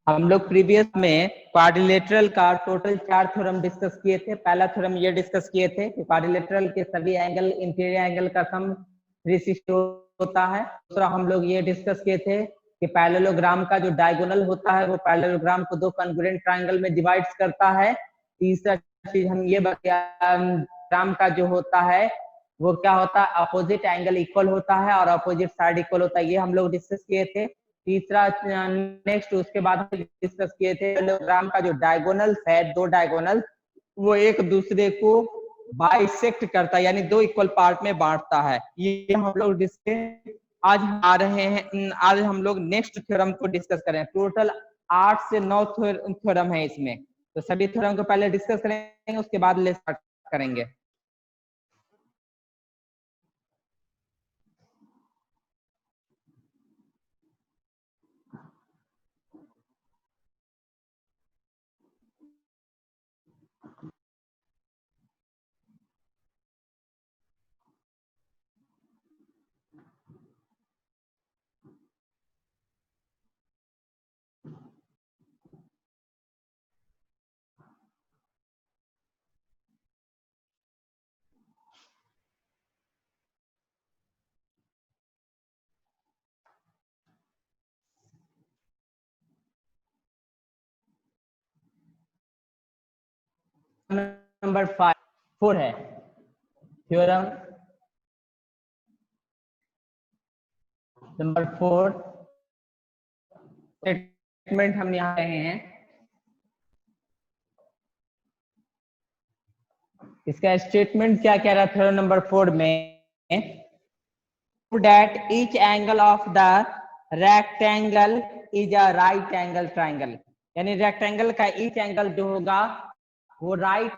हम लोग प्रीवियस में क्वाड्रिलेटरल का टोटल 4 थ्योरम डिस्कस किए थे। पहला थ्योरम ये डिस्कस किए थे कि क्वाड्रिलेटरल के सभी एंगल इंटीरियर एंगल का सम 360 होता है। दूसरा हम लोग ये डिस्कस किए थे कि पैरेललोग्राम का जो डायगोनल होता है वो पैरेललोग्राम को 2 कॉन्ग्रुएंट ट्रायंगल में डिवाइड करता है। तीसरा चीज हम ये ग्राम का जो होता है वो क्या होता है, अपोजिट एंगल इक्वल होता है और अपोजिट साइड इक्वल होता है, ये हम लोग डिस्कस किए थे। तीसरा नेक्स्ट उसके बाद हम डिस्कस किए थे पैरेललोग्राम का जो डायगोनल है, 2 डायगोनल वो एक दूसरे को बाइसेक्ट करता है, यानी 2 इक्वल पार्ट में बांटता है। ये हम लोग डिस्कस आज आ रहे हैं। आज हम लोग नेक्स्ट थ्योरम को डिस्कस करें। टोटल 8 से 9 थ्योरम है इसमें, तो सभी थ्योरम को पहले डिस्कस करेंगे, उसके बाद ले स्टार्ट करेंगे। नंबर 4 है थ्योरम नंबर 4। स्टेटमेंट हम यहाँ रहे हैं, इसका स्टेटमेंट क्या कह रहा है थ्योरम नंबर 4 में, that each angle of the rectangle is a right angle triangle, यानी रेक्टेंगल का ईच एंगल जो होगा वो राइट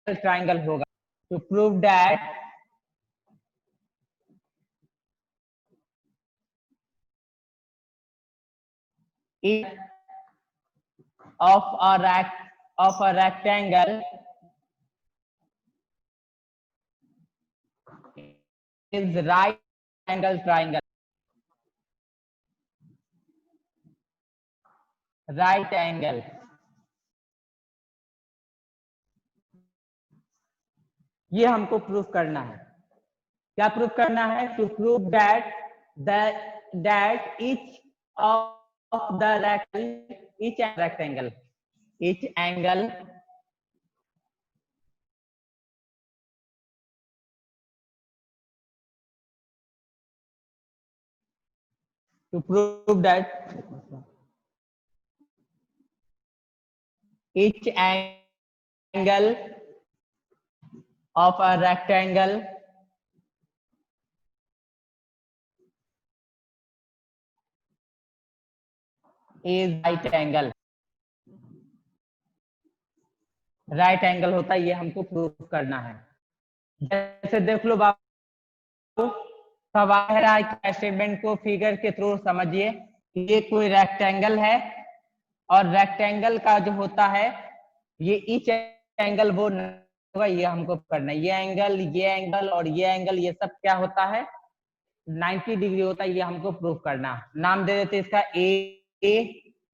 ट्राइंगल होगा। To prove that each of a rectangle is right angle triangle, right angle. ये हमको proof करना है। क्या प्रूफ करना है? To prove that that each of the rectangle each angle to prove that each angle of a rectangle is right angle, right angle होता है, ये हमको प्रूव करना है। जैसे देख लो बाबू, सवाल है स्टेटमेंट को फिगर के थ्रू समझिए। ये कोई रेक्टेंगल है और रेक्टेंगल का जो होता है ये ईच एंगल वो होगा, ये हमको करना है। ये एंगल और ये एंगल ये सब क्या होता है 90 डिग्री होता है, ये हमको प्रूव करना। नाम दे देते इसका ए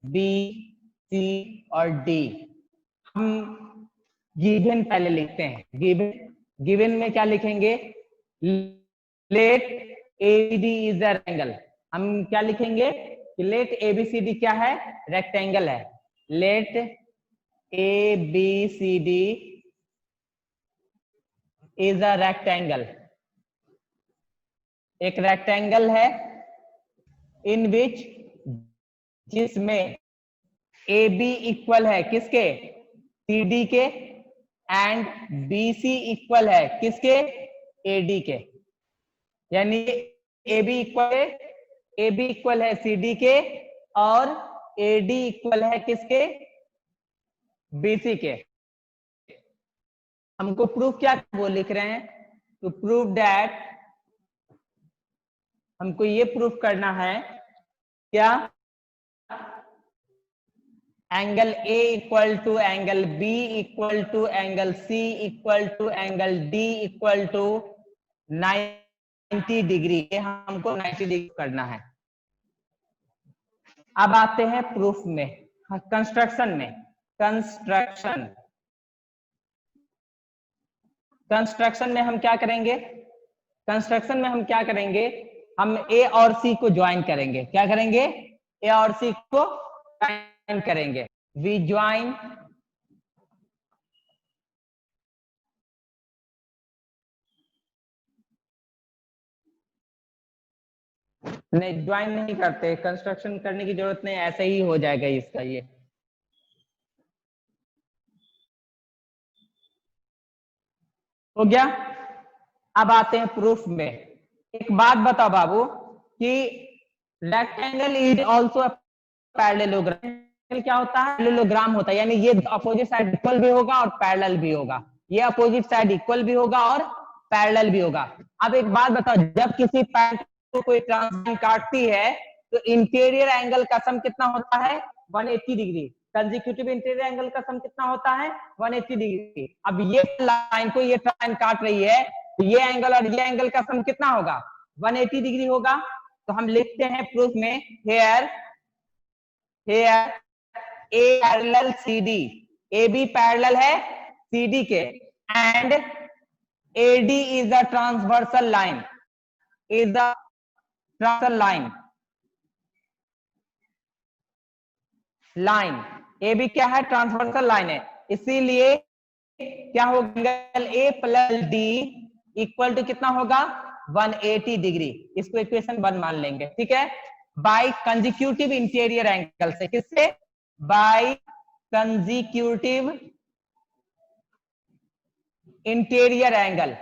बी सी और डी। हम गिवन पहले लिखते हैं। गिवन में क्या लिखेंगे? Let ABD is a rectangle. हम क्या लिखेंगे कि लेट एबीसीडी क्या है? रेक्टेंगल है। Let ABCD is a rectangle, एक रेक्टेंगल है इन विच, जिसमें ए बी इक्वल है किसके? सी डी के, एंड बी सी इक्वल है किसके? ए डी के। यानी ए बी इक्वल है सी डी के और ए डी इक्वल है किसके? बी सी के। हमको प्रूफ क्या वो लिख रहे हैं, टू प्रूव दैट, हमको ये प्रूफ करना है क्या? Angle A equal to angle B equal to angle C equal to angle D equal to 90 degree. ये हमको 90 डिग्री करना है। अब आते हैं प्रूफ में। कंस्ट्रक्शन में हम क्या करेंगे, हम ए और सी को ज्वाइन करेंगे। क्या करेंगे? ए और सी को ज्वाइन करेंगे। वी ज्वाइन नहीं, ज्वाइन नहीं करते, कंस्ट्रक्शन करने की जरूरत नहीं, ऐसे ही हो जाएगा इसका। ये हो गया। अब आते हैं प्रूफ में। एक बात बताओ बाबू कि रेक्टेंगल इज ऑल्सो पैरेललोग्राम। क्या होता है? पैरेललोग्राम होता है, यानी ये अपोजिट साइड इक्वल भी होगा और पैरेलल भी होगा। ये अपोजिट साइड इक्वल भी होगा और पैरेलल भी होगा। अब एक बात बताओ, जब किसी पैरेलल को कोई ट्रांसलाइन काटती है तो इंटीरियर एंगल का सम कितना होता है? 180 डिग्री। कंसेक्यूटिव इंटीरियर एंगल का सम कितना होता है? 180 डिग्री। अब ये लाइन को ये लाइन काट रही है तो ये एंगल और ये एंगल का सम कितना होगा? 180 डिग्री होगा। तो हम लिखते हैं प्रूफ में, here A parallel C D, A B parallel है सी डी के, and A D is a transversal line, is a transversal line. A B क्या है? ट्रांसवर्सल लाइन है। इसीलिए क्या होगा? Angle A plus D equal to कितना होगा? 180 डिग्री। इसको इक्वेशन 1 मान लेंगे, ठीक है। बाय कंसेक्यूटिव इंटीरियर एंगल से, किससे? बाय कंसेक्यूटिव इंटीरियर एंगल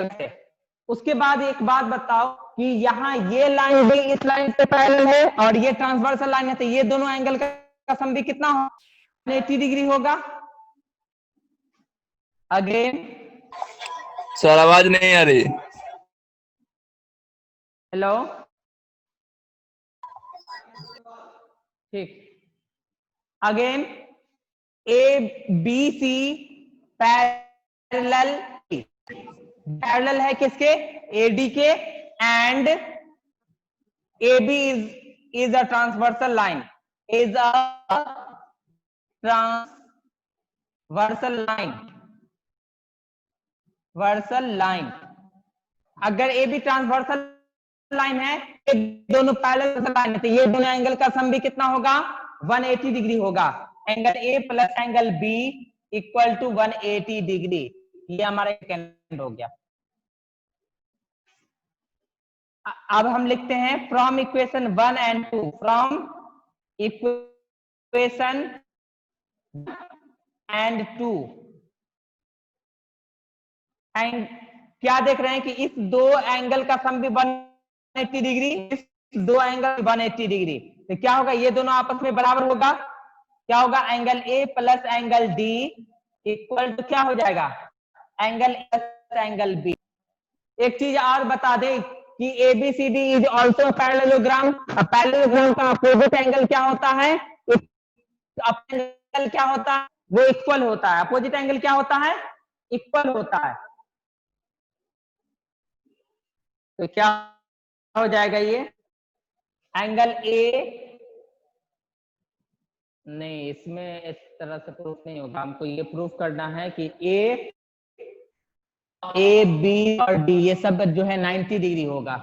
से। उसके बाद एक बात बताओ कि यहाँ ये लाइन भी इस लाइन से पैरेलल है और ये ट्रांसवर्सल लाइन है, तो ये दोनों एंगल का सम भी कितना हो? 180 डिग्री होगा। अगेन सर आवाज नहीं आ रही। हेलो, ठीक। Again A B C parallel है किसके? एडी के, and A B is a transversal line, is a transversal line. अगर ए बी ट्रांसवर्सल लाइन है, ये दोनों पैरेलल लाइन है, तो ये दोनों एंगल का सम भी कितना होगा? 180 डिग्री होगा। Angle A plus angle B equal to 180 degree. ये हमारा सेकंड हो गया। अब हम लिखते हैं from equation 1 and 2, from equation and 2, and क्या देख रहे हैं कि इस दो एंगल का सम भी 180 डिग्री, इस दो एंगल 180 डिग्री, तो क्या होगा? ये दोनों आपस में बराबर होगा। क्या होगा? Angle A plus angle D equal to क्या हो जाएगा? Angle plus angle B. एक चीज और बता दें कि ABCD is also parallelogram. Parallelogram का अपोजिट एंगल क्या होता है? एंगल क्या होता है? वो इक्वल होता है। अपोजिट एंगल क्या होता है? इक्वल होता है। तो क्या हो जाएगा? ये एंगल ए, नहीं इसमें इस तरह से प्रूफ नहीं होगा। हमको ये प्रूफ करना है कि ए बी और डी ये सब जो है 90 डिग्री होगा।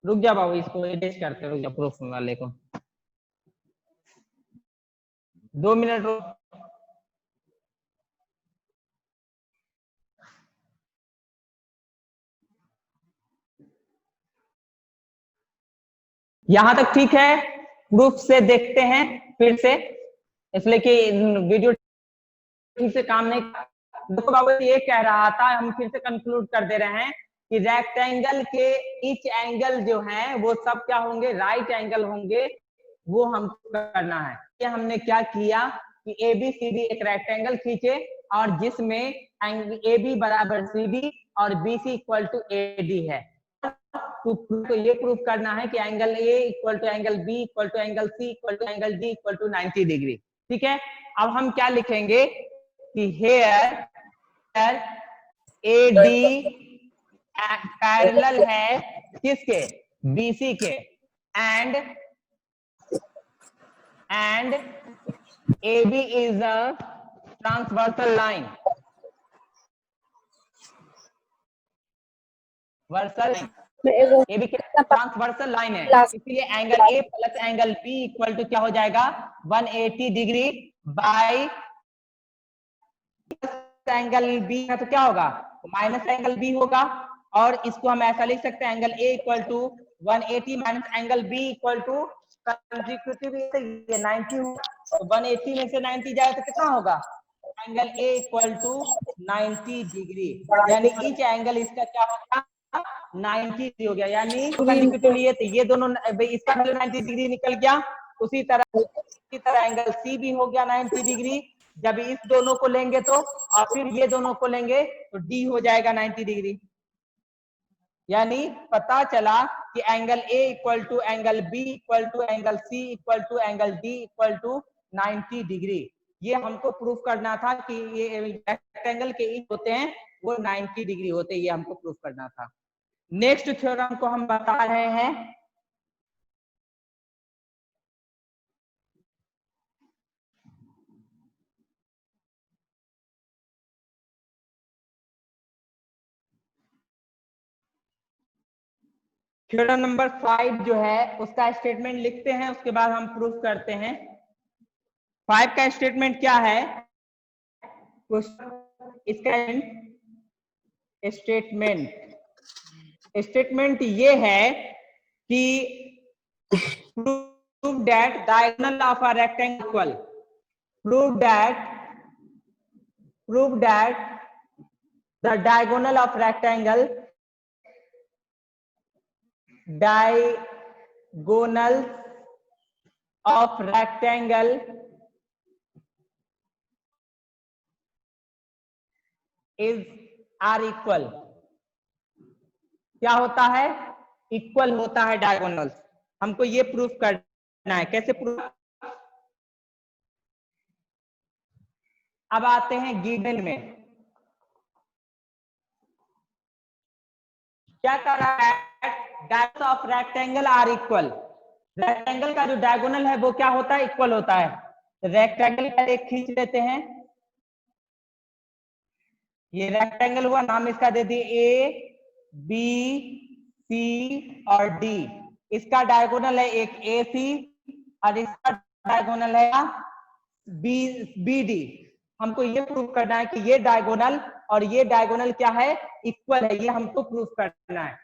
रुक जा बाबू, इसको एडिट करते, रुक जा, प्रूफ वाले को 2 मिनट रुक। यहां तक ठीक है? प्रूफ से देखते हैं फिर से, इसलिए कि वीडियो ठीक से काम नहीं। देखो बाबू, ये कह रहा था, हम फिर से कंक्लूड कर दे रहे हैं कि रेक्टेंगल के ईच एंगल जो है वो सब क्या होंगे? राइट एंगल होंगे। वो हमको करना है। ये हमने क्या किया कि ABCD एक रेक्टेंगल खींचे और जिसमें ए बी बराबर CD और BC इक्वल टू AD है। तो ये प्रूफ करना है कि angle A equal to angle B equal to angle C equal to angle D equal to 90 degree. ठीक है। अब हम क्या लिखेंगे कि हेयर AD पैरेलल है किसके? BC के, and AB is a transversal line. AB transversal line है, इसलिए angle A plus angle B equal to क्या हो जाएगा 180 डिग्री बाय एंगल B है तो क्या होगा माइनस एंगल B होगा, और इसको हम ऐसा लिख सकते हैं angle A equal to 180 minus angle B equal to consecutive ये 90 होगा, तो 180 में से 90 जाए तो कितना होगा angle A equal to 90 degree, यानी ईच एंगल इसका क्या होगा 90 डिग्री हो गया, यानी कंसेक्यूटिव लिए तो ये दोनों इसका 90 डिग्री निकल गया, उसी तरह एंगल C भी हो गया 90 डिग्री, जब इस दोनों को लेंगे तो और फिर ये दोनों को लेंगे तो D हो जाएगा 90 डिग्री। यानी पता चला कि angle A equal to angle B equal to angle C equal to angle D equal to 90 degree. ये हमको प्रूफ करना था कि ये रेक्टेंगल के ईच होते हैं वो 90 डिग्री होते हैं, ये हमको प्रूफ करना था। नेक्स्ट थ्योरम को हम बता रहे हैं थ्योरम नंबर 5 जो है उसका स्टेटमेंट लिखते हैं, उसके बाद हम प्रूफ करते हैं। 5 का स्टेटमेंट क्या है, इसका स्टेटमेंट ये है कि prove that diagonal of a rectangle equal, prove that the diagonal of rectangle is are equal, क्या होता है इक्वल होता है डायगोनल, हमको ये प्रूफ करना है। कैसे प्रूफ, अब आते हैं गिवन में क्या कर रहा है, diagonal of rectangle are equal, rectangle का जो डायगोनल है वो क्या होता है इक्वल होता है। रेक्टेंगल का एक खींच लेते हैं, ये रेक्टेंगल हुआ, नाम इसका दे दिए ए बी सी और डी, इसका डायगोनल है एक ए सी और इसका डायगोनल है बी डी। हमको ये प्रूफ करना है कि ये डायगोनल और ये डायगोनल क्या है इक्वल है, ये हमको प्रूफ करना है।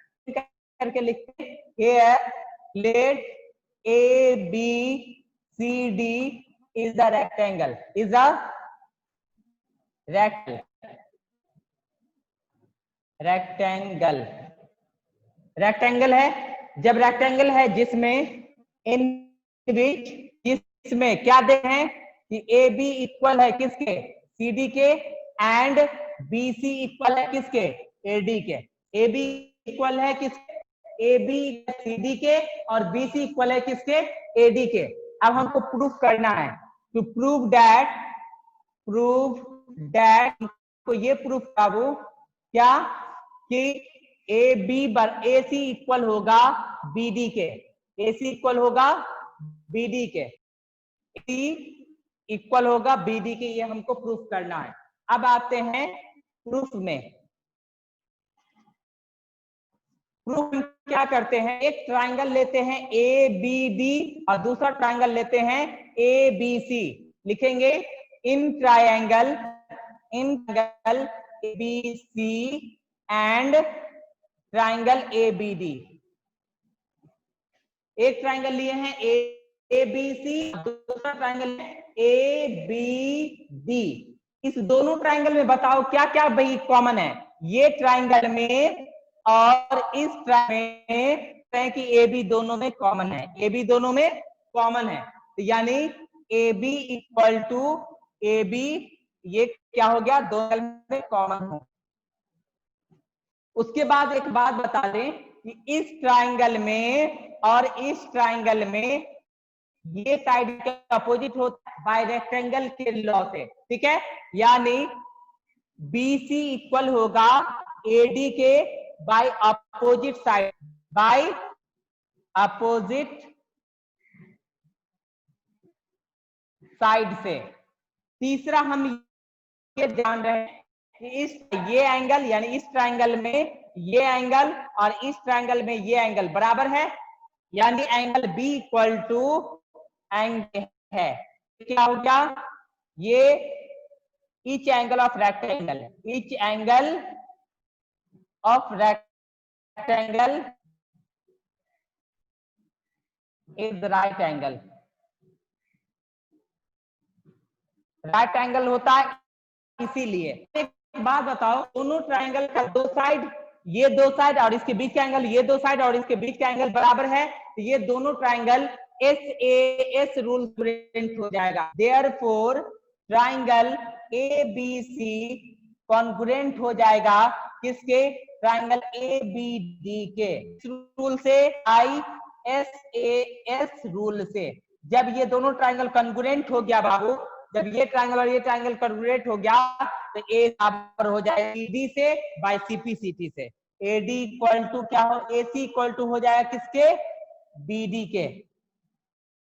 करके लिखते हैं let A B C D is the rectangle, is the rectangle है। जब रेक्टेंगल है जिसमें जिसमें क्या दे हैं कि ए बी इक्वल है किसके सी डी के एंड बी सी इक्वल है किसके ए डी के, ए बी इक्वल है किसके ए बी सी डी के और बी सी इक्वल है किसके ए डी के। अब हमको प्रूफ करना है, टू प्रूव दैट को ये प्रूफ बाबू क्या कि A B A C equal होगा बी डी के, ए सी इक्वल होगा बी डी के, सी इक्वल होगा बी डी के, ये हमको प्रूफ करना है। अब आते हैं प्रूफ में। प्रूफ क्या करते हैं, एक ट्राइंगल लेते हैं ए बी डी और दूसरा ट्राइंगल लेते हैं ए बी सी, लिखेंगे in triangle A B C and triangle A B D. एक ट्राइंगल लिए हैं ए बी सी, दूसरा ट्राइंगल ए बी डी। इस दोनों ट्राइंगल में बताओ क्या क्या भाई कॉमन है, ये ट्राइंगल में और इस ट्राइंगल में कि ए बी दोनों में कॉमन है, ए बी दोनों में कॉमन है, तो यानी A B equal to A B, ये क्या हो गया दोनों में कॉमन हो। उसके बाद एक बात बता दें कि इस ट्राइंगल में और इस ट्राइंगल में ये साइड के अपोजिट होता है बाय रेक्टेंगल के लॉ से, ठीक है। यानी BC इक्वल होगा AD के by opposite side, by opposite side से। तीसरा हम ये जान रहे हैं कि ये एंगल यानी इस ट्रायंगल में ये एंगल और इस ट्रायंगल में ये एंगल बराबर है, यानी angle B equal to angle है। क्या हो गया? ये ईच एंगल ऑफ रेक्टेंगल है, each angle of rectangle is right angle. Right angle होता है इसीलिए। एक बात बताओ, दोनों ट्रायंगल का दो साइड, ये दो साइड और इसके बीच का एंगल, ये दो साइड और इसके बीच का एंगल बराबर है, तो ये दोनों ट्रायंगल SAS रूल स्टूडेंट हो जाएगा। देयरफॉर ट्रायंगल ABC कॉन्ग्रुएंट हो जाएगा किसके? ट्रायंगल ABD के। रूल से ISAS रूल से। जब ये दोनों ट्रायंगल कॉन्ग्रुएंट हो गया बाबू, जब ये ट्रायंगल और ये ट्रायंगल कॉन्ग्रुएंट हो गया तो ए बराबर हो जाएगा BD से बाय CP/CT से। AD इक्वल टू क्या हो? AC इक्वल टू हो जाएगा किसके? BD के।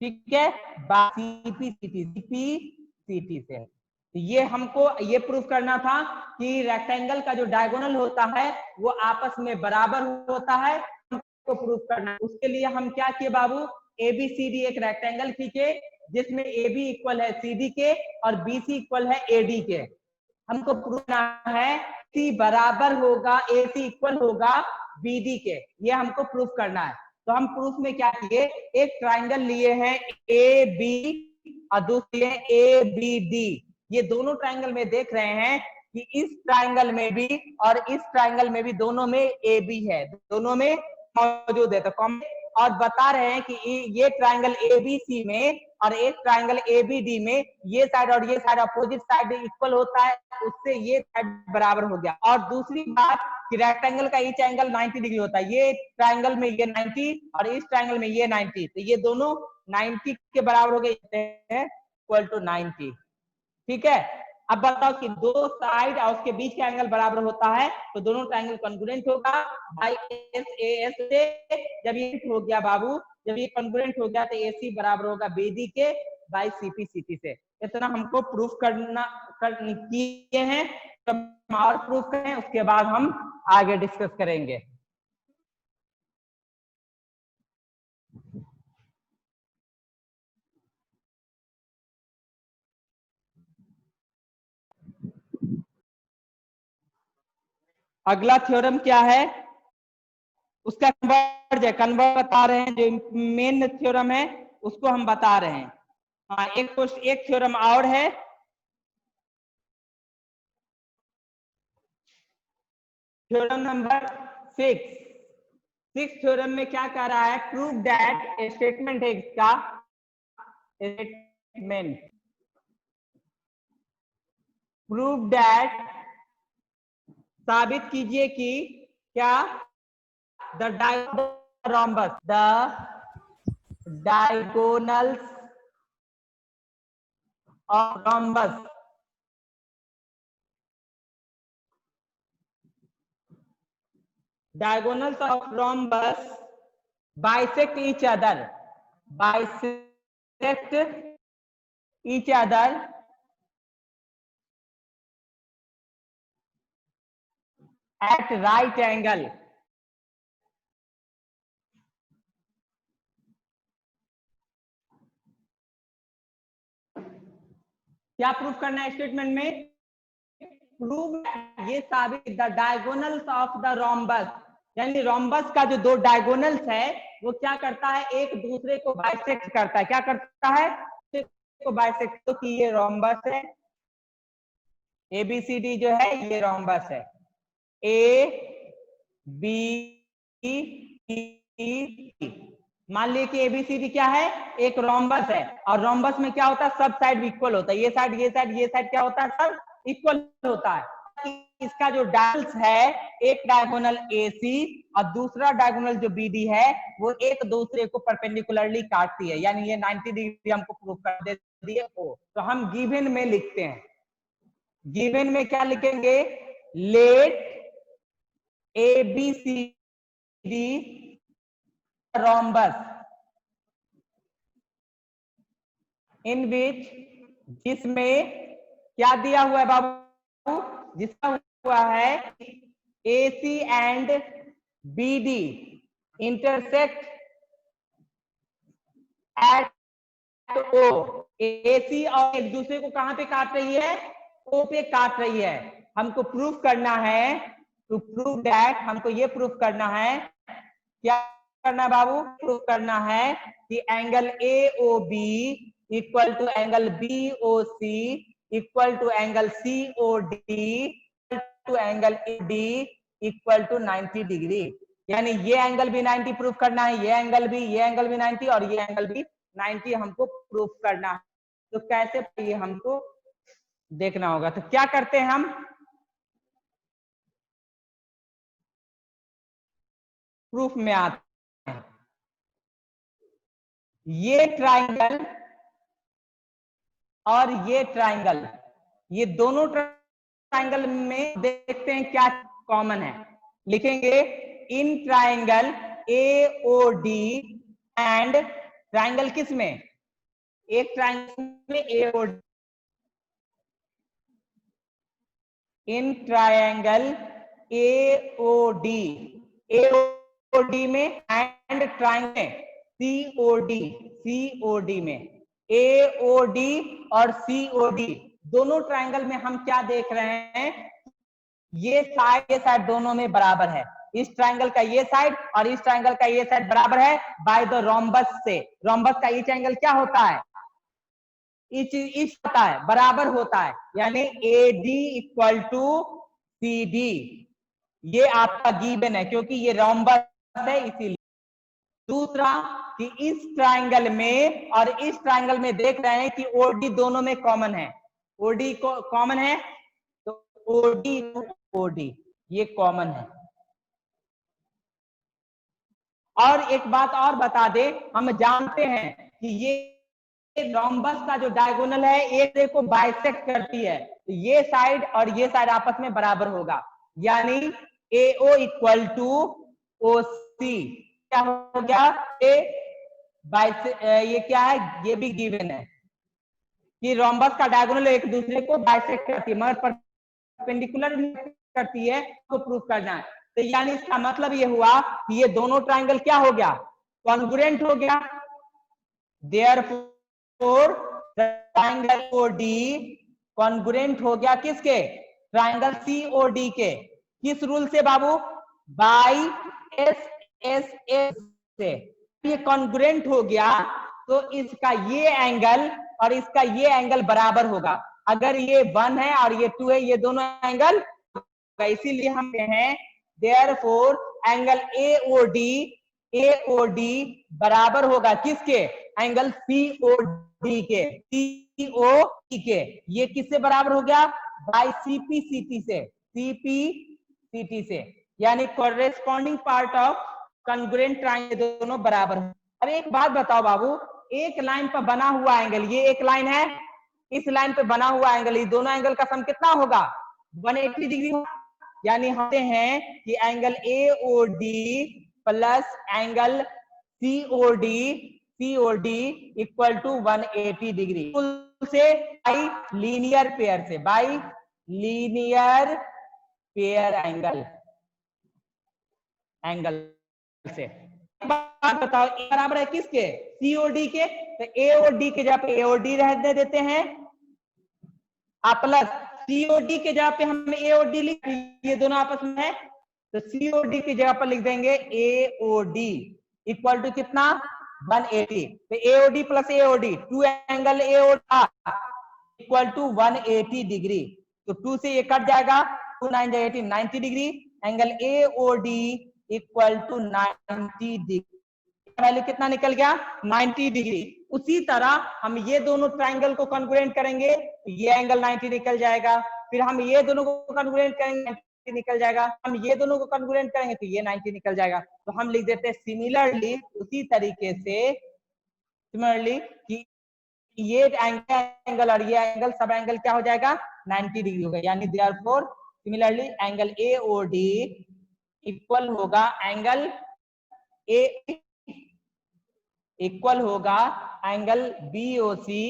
ठीक है, बाय CP/CT से। तो ये हमको ये प्रूफ करना था कि रेक्टेंगल का जो डायगोनल होता है वो आपस में बराबर होता है, हमको प्रूफ करना है। उसके लिए हम क्या किए बाबू? ABCD एक रेक्टेंगल खींचे जिसमें AB इक्वल है CD के और BC इक्वल है AD के। हमको प्रूफ करना है C बराबर होगा, AC इक्वल होगा BD के, ये हमको प्रूफ करना है। तो हम प्रूफ में क्या किए? एक ट्रायंगल लिए हैं AB और दूसरी है ABD। ये दोनों ट्रायंगल में देख रहे हैं कि इस ट्रायंगल में भी और इस ट्रायंगल में भी दोनों में AB है, दोनों में मौजूद है। तो कॉमन और बता रहे हैं कि ये ट्रायंगल ABC में और एक ट्रायंगल ABD में ये साइड और ये साइड अपोजिट साइड इक्वल होता है, उससे ये साइड बराबर हो गया। और दूसरी बात कि रेक्टेंगल का ईच एंगल 90 डिग्री होता है, ये ट्रायंगल में ये 90 और इस ट्रायंगल में ये 90, तो ये दोनों 90 के बराबर हो गए, इक्वल टू 90। ठीक है, अब बताओ कि दो साइड और उसके बीच का एंगल बराबर होता है तो दोनों ट्रायंगल कॉन्ग्रुएंट होगा बाय SAS से। जब ये हो गया बाबू, जब ये कॉन्ग्रुएंट हो गया तो AC बराबर होगा BD के बाय CP/CT से। इतना हमको प्रूफ करना किए हैं, तो और प्रूफ करें उसके बाद हम आगे डिस्कस करेंगे। अगला थ्योरम क्या है? उसका कन्वर्ज बता रहे हैं, जो मेन थ्योरम है उसको हम बता रहे हैं। हाँ, एक थ्योरम और है, थ्योरम नंबर 6 थ्योरम में क्या कह रहा है? प्रूव दैट स्टेटमेंट है इसका, स्टेटमेंट प्रूव दैट, साबित कीजिए कि क्या? The diagonals of rhombus diagonals of rhombus bisect each other at right angle। क्या प्रूफ करना है स्टेटमेंट में? प्रूव, ये साबित, the diagonals of the rhombus, यानी रोम्बस का जो दो डायगोनल्स है वो क्या करता है? एक दूसरे को बाइसेक्ट करता है। क्या करता है? को बाइसेक्ट। तो कि ये रोम्बस है, ABCD जो है ये रोम्बस है, ABCD। मान लीजिए कि ABCD क्या है? एक रोम्बस है, और रोम्बस में क्या होता है? सब साइड इक्वल होता है, ये साइड ये साइड ये साइड क्या होता है? सब इक्वल होता है। इसका जो डायगोनल्स है, एक डायगोनल AC और दूसरा डायगोनल जो BD है वो एक दूसरे को परपेंडिकुलरली काटती है, यानी ये 90 डिग्री हमको प्रूफ कर देती है। तो हम गिवन में लिखते हैं, गिवन में क्या लिखेंगे? Let ABCD rhombus in which, जिसमें क्या दिया हुआ है बाबू, जिसका हुआ है AC and BD intersect at O। AC और एक दूसरे को कहां पे काट रही है, O पे काट रही है। हमको प्रूफ करना है, टू प्रूव दैट, हमको ये प्रूफ करना है, क्या करना है बाबू, प्रूफ करना है कि angle AOB equal to angle BOC equal to angle COD to angle AD equal to 90 degree. यानी ये एंगल भी 90 प्रूफ करना है, ये एंगल भी 90 और ये एंगल भी 90 हमको प्रूफ करना है। तो कैसे, ये हमको देखना होगा। तो क्या करते हैं हम, प्रूफ में आते हैं। ये ट्राइंगल और ये ट्राइंगल, ये दोनों ट्राइंगल में देखते हैं क्या कॉमन है। लिखेंगे in triangle AOD and, triangle किस में, एक ट्राइंगल में AOD, in triangle AOD, AOD में एंड ट्राइंगल COD में, AOD और COD दोनों ट्राइंगल में हम क्या देख रहे हैं, ये साइड दोनों में बराबर है। इस ट्राइंगल का ये साइड और इस ट्राइंगल का ये साइड बराबर है बाय द रोम्बस से। रोम्बस का ईच एंगल क्या होता है, ईच होता है, बराबर होता है, यानी AD इक्वल टू CD। ये आपका गिवन है क्योंकि ये रोम्बस है इसीलिए। दूसरा कि इस ट्राइंगल में और इस ट्राइंगल में देख रहे हैं कि OD दोनों में कॉमन है, OD कॉमन है, तो OD ये कॉमन है। और एक बात और बता दे, हम जानते हैं कि ये रोम्बस का जो डायगोनल है एक को बाइसेक्ट करती है, तो ये साइड और ये साइड आपस में बराबर होगा, यानी AO इक्वल टू OC। क्या हो गया, ये क्या है, ये भी गिवन है कि रोम्बस का डायगोनल एक दूसरे को बाइसेक्ट करती है मगर परपेंडिकुलर करती है, तो प्रूफ करना है। तो यानी इसका मतलब ये हुआ कि ये दोनों ट्राइंगल क्या हो गया, कॉन्ग्रुएंट हो गया। देयरफॉर ट्राइंगल OD कॉन्ग्रुएंट हो गया किसके, ट्राइंगल COD के। किस रूल से बाबू, बाई SSS से। ये कॉन्ग्रुएंट हो गया तो इसका ये एंगल और इसका ये एंगल बराबर होगा। अगर ये 1 है और ये 2 है, ये दोनों एंगल, इसीलिए हम हैं देयरफॉर एंगल AOD बराबर होगा किसके, एंगल COD के, COD के। ये किससे बराबर हो गया, बाय CPCT से, यानी corresponding part of congruent triangle दोनों बराबर है। अब एक बात बताओ बाबू, एक लाइन पर बना हुआ एंगल, ये एक लाइन है, इस लाइन पे बना हुआ एंगल, ये दोनों एंगल का सम कितना होगा, 180 डिग्री। यानी हम हैं कि angle AOD plus angle COD equal to 180 degree से बाई लीनियर पेयर एंगल से। बात बताओ, बराबर है किसके, COD के, तो AOD के जगह पे AOD रहने देते हैं, प्लस COD के जगह पे हम AOD लिख, ये दोनों आपस में है, तो COD की जगह पर लिख देंगे AOD इक्वल टू कितना, 180। तो AOD plus AOD, two angle AOD equal to 180 degree. तो 2 से ये कट जाएगा, 2 9 18 90 degree. Angle AOD equal to 90 degree, value कितना निकल गया, 90 डिग्री। उसी तरह हम ये दोनों ट्राइंगल को कॉन्ग्रुएंट करेंगे, ये एंगल 90 निकल जाएगा। फिर हम ये दोनों को कॉन्ग्रुएंट करेंगे, 90 निकल जाएगा। हम ये दोनों को कॉन्ग्रुएंट करेंगे तो ये 90 निकल जाएगा। तो हम लिख देते हैं सिमिलरली, उसी तरीके से सिमिलरली कि ये एंगल और ये एंगल, सब एंगल क्या हो जाएगा, 90 डिग्री होगा। यानी therefore similarly angle AOD equal होगा एंगल इक्वल होगा एंगल बीओसी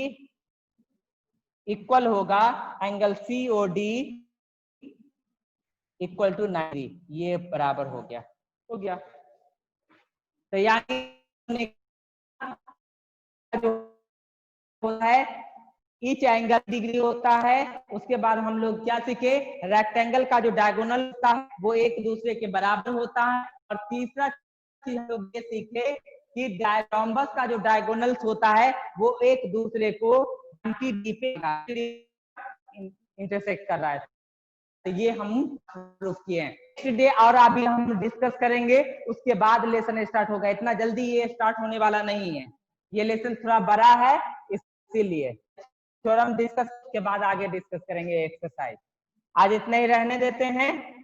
इक्वल होगा एंगल सीओडी इक्वल टू 90। ये बराबर हो गया। तो यानी जो होता है ईच एंगल डिग्री होता है। उसके बाद हम लोग क्या सीखे, रेक्टेंगल का जो डायगोनल होता है वो एक दूसरे के बराबर होता है। और तीसरा चीज हम लोग ये सीखे कि डायरोम्बस का जो डायगोनल्स होता है वो एक दूसरे को इंटरसेक्ट कर रहा है। तो ये हम प्रूफ किए हैं। नेक्स्ट डे और अभी हम डिस्कस करेंगे, उसके बाद लेसन स्टार्ट होगा। इतना जल्दी ये स्टार्ट होने वाला नहीं है, ये लेसन थोड़ा बड़ा है, इसीलिए थोड़ा हम डिस्कस के बाद आगे डिस्कस करेंगे एक्सरसाइज। आज इतना ही रहने देते हैं।